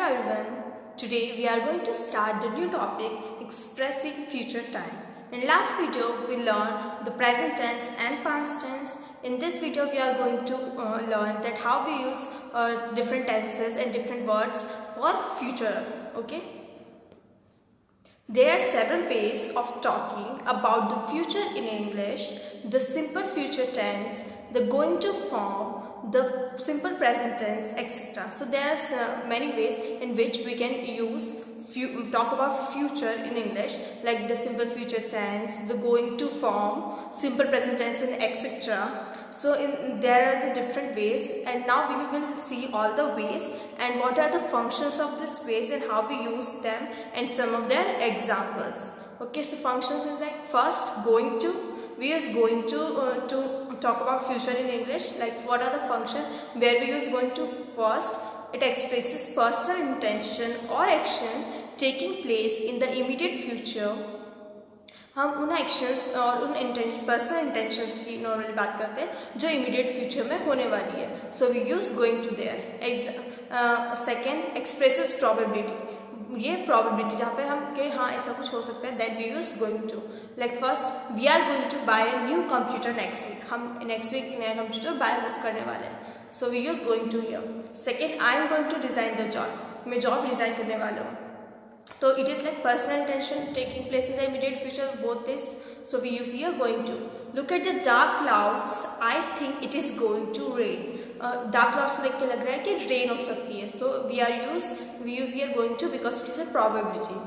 everyone. Today we are going to start the new topic expressing future time. In last video we learned the present tense and past tense. In this video we are going to learn that how we use different tenses and different words for future. Okay. There are several ways of talking about the future in English: the simple future tense, the going to form, the simple present tense, etc. So there are many ways in which we can talk about future in English, like the simple future tense, the going to form, simple present tense, and etc. So there are the different ways, and now we will see all the ways and what are the functions of this ways and how we use them and some of their examples. Okay, so functions is like first going to. We use going to talk about future in English. Like what are the function where we use going to first? It expresses personal intention or action taking place in the immediate future. हम उन actions और उन personal intentions की normally बात करते हैं जो immediate future में होने वाली है. So we use going to there. Second, expresses probability. ये प्रोबेबिलिटी जहाँ पे हम कि हाँ ऐसा कुछ हो सकता है, that we use going to. Like first, we are going to buy a new computer next week. हम नेक्स्ट वीक नया कंप्यूटर बाय करने वाले हैं. So we use going to here. Second, I am going to design the job. मैं job design करने वाला हूँ. So it is like personal intention taking place in the immediate future, both this. So we use here going to. Look at the dark clouds. I think it is going to rain. Dark clouds को देख के लग रहा है कि rain हो सकती है. So we use here going to because it is a probability.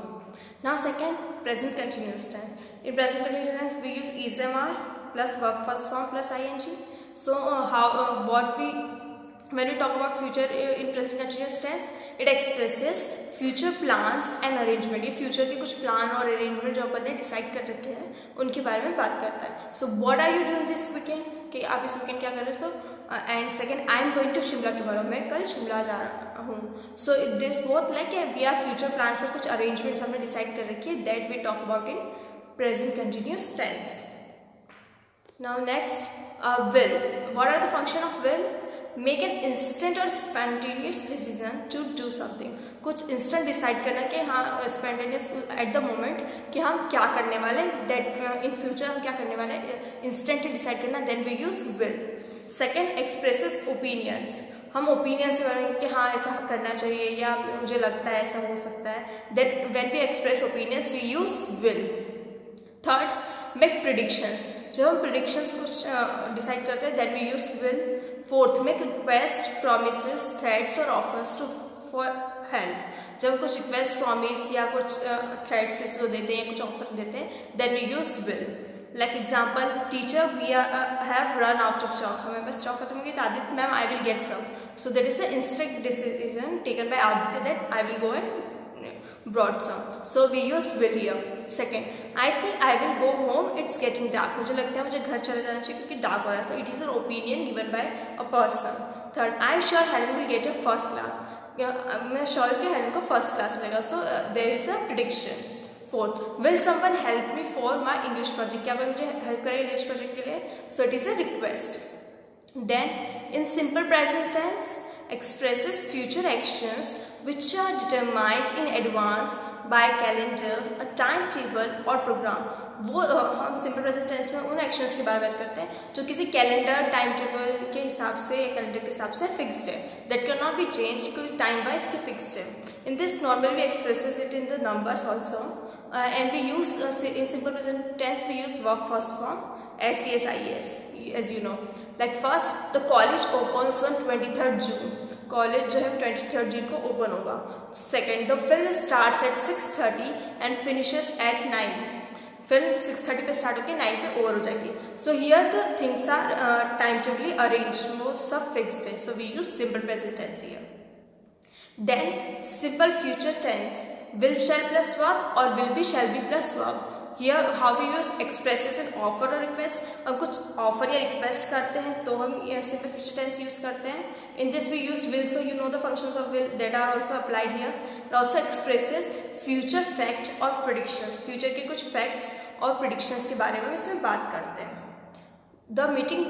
Now second, present continuous tense. In present continuous tense we use is MR plus verb first form plus ing. So when we talk about future in present continuous tense, it expresses future plans and arrangement. ये future के कुछ plan और arrangement जो अपन ने decide कर रखे हैं उनके बारे में बात करता है. So what are you doing this weekend, कि आप इस वीकेंड क्या कर रहे हो. And second, I am going to Shimla tomorrow. मैं कल शिमला जा रहा हूँ. So this both like we are future plans और कुछ अरेंजमेंट्स हमने डिसाइड कर रखी है, that we talk about in present continuous tense. Now next, will. What are the function of will? Make an instant और spontaneous decision to do something. कुछ instant decide करना कि हाँ स्पॉन्टेनियस एट द मोमेंट कि हम क्या करने वाले हैं, दैट इन फ्यूचर हम क्या करने वाले हैं, इंस्टेंटली डिसाइड करना, then we use will. Second, expresses opinions. हम ओपिनियंस के बारे में कि हाँ ऐसा करना चाहिए या मुझे लगता है ऐसा हो सकता है, that when we express opinions we use will. Third, make predictions. जब हम प्रिडिक्शंस कुछ डिसाइड करते हैं then we use will. Fourth, make request, promises, threats और ऑफर्स टू फॉर हेल्प. जब हम कुछ रिक्वेस्ट, प्रॉमिस या कुछ थ्रेट्स इसको देते हैं, कुछ ऑफर देते हैं, then we use will. Like example, teacher we have run out of chalk. हमें बस चॉक खत्म हो गई तो Aditya ma'am I will get some. So that is the instant decision taken by Aditya that I will go and brought some. So we use will here. Second, I think I will go home. It's getting dark. मुझे लगता है मुझे घर चले जाना चाहिए क्योंकि dark हो रहा है. So it is an opinion given by a person. Third, I am sure Helen will get a first class. मैं श्योर कि हेलन को फर्स्ट क्लास मिलेगा. So there is a prediction. Fourth, will someone help me for my English project? क्या वो मुझे help करेगा English project के लिए? So it is a request. Then in simple present tense expresses future actions which are determined in advance by calendar, a timetable or program. वो हम simple present tense में उन एक्शंस के बारे में बात करते हैं जो किसी कैलेंडर, टाइम टेबल के हिसाब से या कैलेंडर के हिसाब से फिक्स्ड है, that can not be change, कोई टाइम वाइज के फिक्स्ड है. In this normally we expresses it in the numbers also, and we use in simple present tense we use verb first form SES, as you know. Like first, the college opens on 23rd June. College जो है 23rd June को open होगा. Second, the film starts at 6:30 and finishes at 9. Film 6:30 पे start होकर 9 पे over हो जाएगी. So here the things are timetably arrange, वो सब फिक्स्ड है. So we use simple present tense here. Then simple future tense, will shall plus verb और will be shall be plus verb. Here how we use expresses an offer or request. हम कुछ offer या request करते हैं तो हम ये simple future tense use करते हैं. In this we use will, so you know the functions of will that are also applied here. It also expresses future fact और प्रेडिक्शंस. फ्यूचर के कुछ फैक्ट्स और प्रेडिक्शंस के बारे में हम इसमें बात करते हैं. The meeting,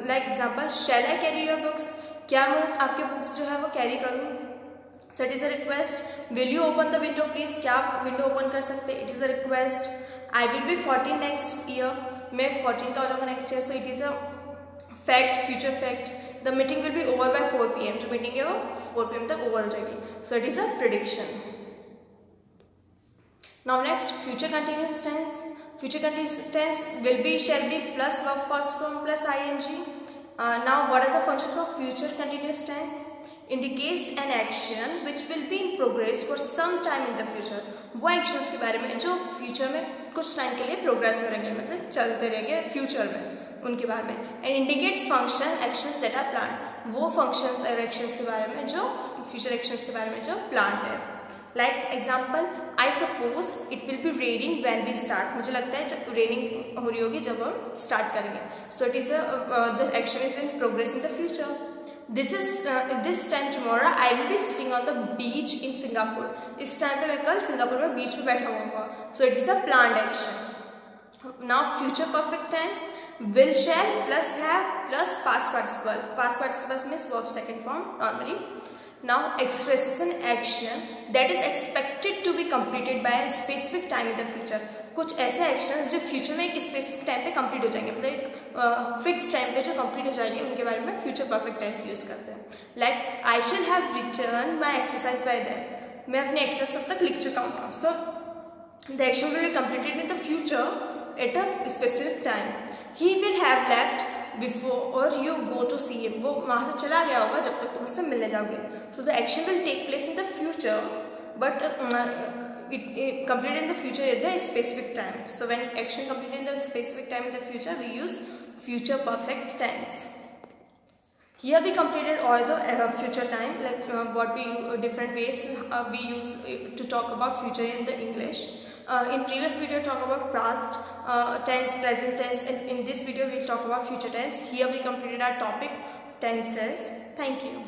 like example, shall I carry your books. क्या मैं आपके बुक्स जो है वो कैरी करूँ. So it is a request. Will you open the window please. क्या आप विंडो ओपन कर सकते हैं? It is a request. I will be 14 next year. मैं 14 का हो जाऊँगा next year. So it is a fact, future fact. The meeting will be over bye 4 PM. जो मीटिंग है वो 4 PM तक ओवर हो जाएगी. सो it is a prediction. Now next, future continuous tense. Future continuous tense will be, shall be plus verb first form plus ing. Now what are the functions of future continuous tense? Indicates an action which will be in progress for some time in the future. वो actions के बारे में जो future में कुछ time के लिए progress में रहेंगे, मतलब चलते रहेंगे future में, उनके बारे में. And indicates function actions that are planned. वो functions और actions के बारे में जो future actions के बारे में जो planned है. Like example, I suppose it will be raining when we start. मुझे लगता है जब raining हो रही होगी जब हम start करेंगे. So it is the action is in progress in the future. This time tomorrow I will be sitting on the beach in Singapore. इस time पे मैं कल सिंगापुर में बीच पे बैठा हुआ. So it is a planned action. Now future perfect tense, will, shall plus have plus past participle. Past participle means verb second form normally. Now expresses an action that is expected to be completed by a specific time in the future. कुछ ऐसे actions जो future में एक specific time पे complete हो जाएंगे, मतलब एक फिक्स टाइम पे जो कंप्लीट हो जाएंगे, उनके बारे में फ्यूचर परफेक्ट टेंस यूज करते हैं. Like I shall have return my exercise by then. मैं अपनी एक्सरसाइज तब तक लिख चुका हूँ. So the action will be completed in the future at a specific time. He will have left before you go to see him. वो वहाँ से चला गया होगा जब तक तुम उससे मिलने जाओगे. So the action will take place in the future but it completed in the future at the specific time. So when action completed in the specific time in the future, we use future perfect tense. Here we completed all the future time, like what we different ways we use to talk about future in the English. In previous video talk about past tense, present tense, and in this video we'll talk about future tense. Here we completed our topic tenses. Thank you.